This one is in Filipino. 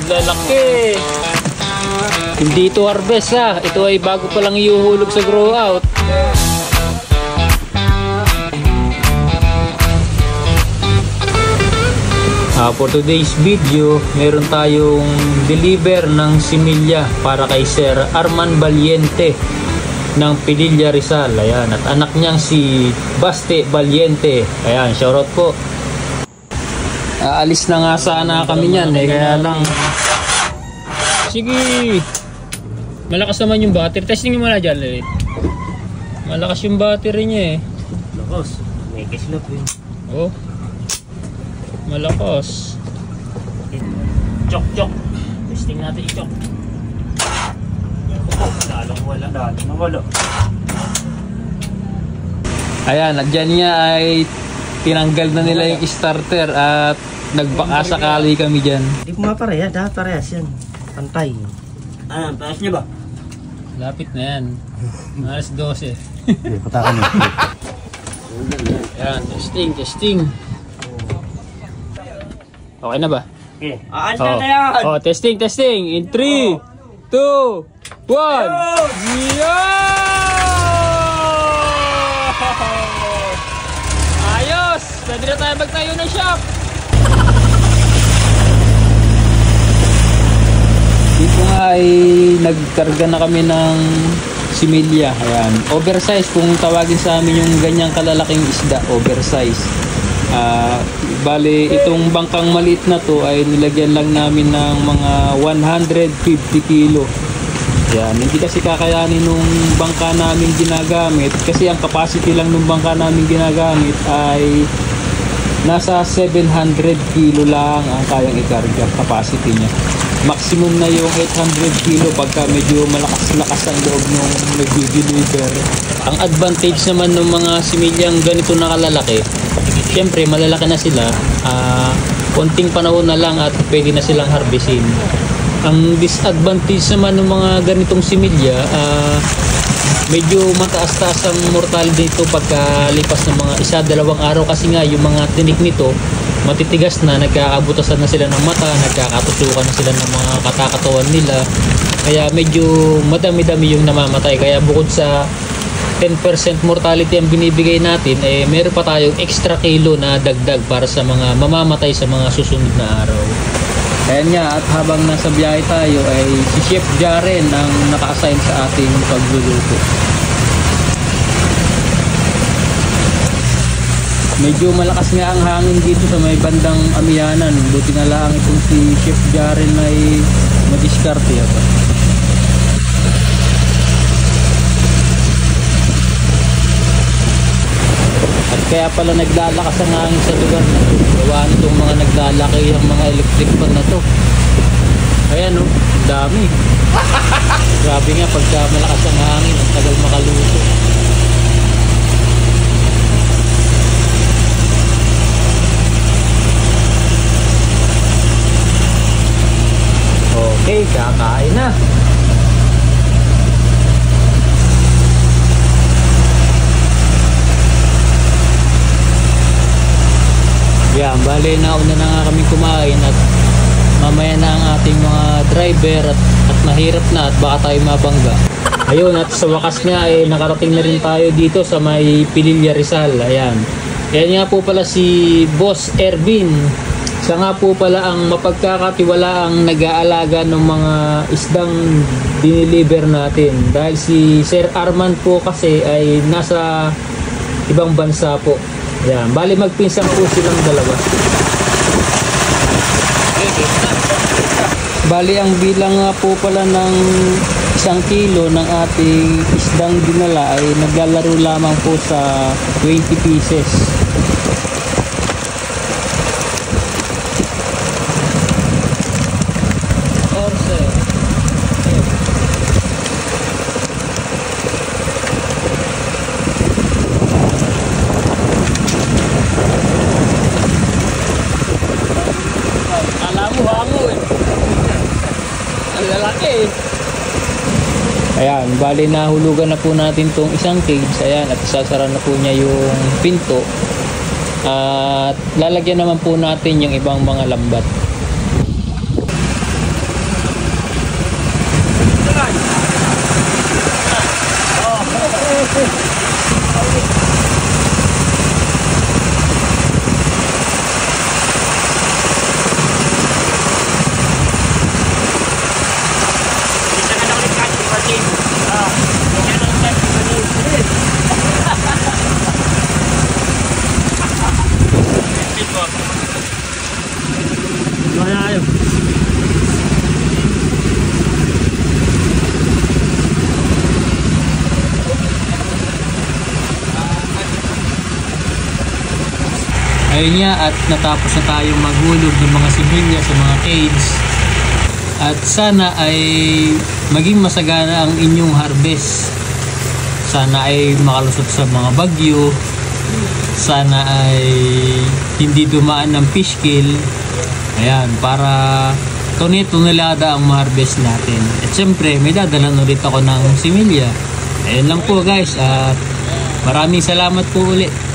lalaki. Hindi ito harvest ha. Ito ay bago pa lang iuhulog sa grow out. For today's video, meron tayong deliver ng similya para kay Sir Arman Valiente ng Pililla Rizal. Ayan, at anak niyang si Baste Valiente. Ayan, shoutout po. Aalis na nga sana kami niyan eh, kaya lang. Sige. Malakas naman yung battery. Testing mo na dyan eh. Malakas yung battery niya eh. Lakas. May kislap yun. Oh. Malakas. Chok, chok. Testing natin i-chok. Lalong wala. Lalong wala. Ayan, at dyan niya ay tinanggal na nila yung starter at nagbakasakali kami dyan. Hindi pumapareha. Dapat parehas yan. Pantay. Ah, parehas niya ba? Lapit na yan. Alas 12. Patakan niya. Ayan, testing. Okay na ba? Okay. Aansya na yan! Oh, testing. In 3, 2, 1. Ayos! Pwede na tayo magtayo ng shop. Dito nga ay nagkarga na kami ng similya. Ayan. Oversize kung tawagin sa amin yung ganyang kalalaking isda. Oversize. Bale, itong bangkang maliit na to ay nilagyan lang namin ng mga 150 kilo. Yan, hindi kasi kakayanin nung bangka namin ginagamit kasi ang capacity lang nung bangka namin ginagamit ay nasa 700 kilo lang ang kayang ikarga capacity niya. Maximum na yung 800 kilo pagka medyo malakas-lakas ang loob nung nag-deliver. Ang advantage naman ng mga similyang ganito na kalalaki, siyempre malalaki na sila, konting panahon na lang at pwede na silang harvestin. Ang disadvantage naman ng mga ganitong similya, medyo mataas-taas ang mortality nito pagkalipas ng mga 1-2 araw kasi nga yung mga tinik nito matitigas na, nagkakabutasan na sila ng mata, nagkakatusukan na sila ng mga katakatawan nila, kaya medyo madami-dami yung namamatay. Kaya bukod sa 10% mortality ang binibigay natin, eh meron pa tayong extra kilo na dagdag para sa mga mamamatay sa mga susunod na araw. Kaya nga, at habang nasa biyahe tayo ay si Chef Jaren ang naka-assign sa ating pagluluto. Medyo malakas nga ang hangin dito sa may bandang Amianan. Buti na lang itong si Chef Jaren ay madiskarte yata. At kaya pala naglalakas ang hangin sa lugar na ito. Gawa nitong mga naglalaki ang mga electric fan na to. Ayan o, dami. Grabe nga pagka malakas ang hangin, ang tagal makaluto. Okay, kakain na. Yan, bale nauna na nga kami kumain at mamaya na ang ating mga driver at mahirap na at baka tayo mabangga. Ayun, at sa wakas nga eh nakarating na rin tayo dito sa may Pililla Rizal. Ayan. Yan nga po pala si Boss Ervin. Siya nga po pala ang mapagkakatiwalaang nag-aalaga ng mga isdang diniliver natin. Dahil si Sir Arman po kasi ay nasa ibang bansa po. Yan, bali magpinsang po silang dalawa. Bali ang bilang nga po pala ng 1 kilo ng ating isdang dinala ay naglalaro lamang po sa 20 pieces. Ayan, bali nahulugan na po natin tong isang cage. Ayan, at isasara na po niya yung pinto. At lalagyan naman po natin yung ibang mga lambat. Ayun nga, at natapos na tayong maghulog ng mga similya sa mga cages. At sana ay maging masagana ang inyong harvest. Sana ay makalusot sa mga bagyo. Sana ay hindi dumaan ng fish kill. Ayan, para tunay-tunilada ang ma-harvest natin. At syempre, may dadalan ulit ako ng similya. Ayun lang po guys, at maraming salamat po ulit.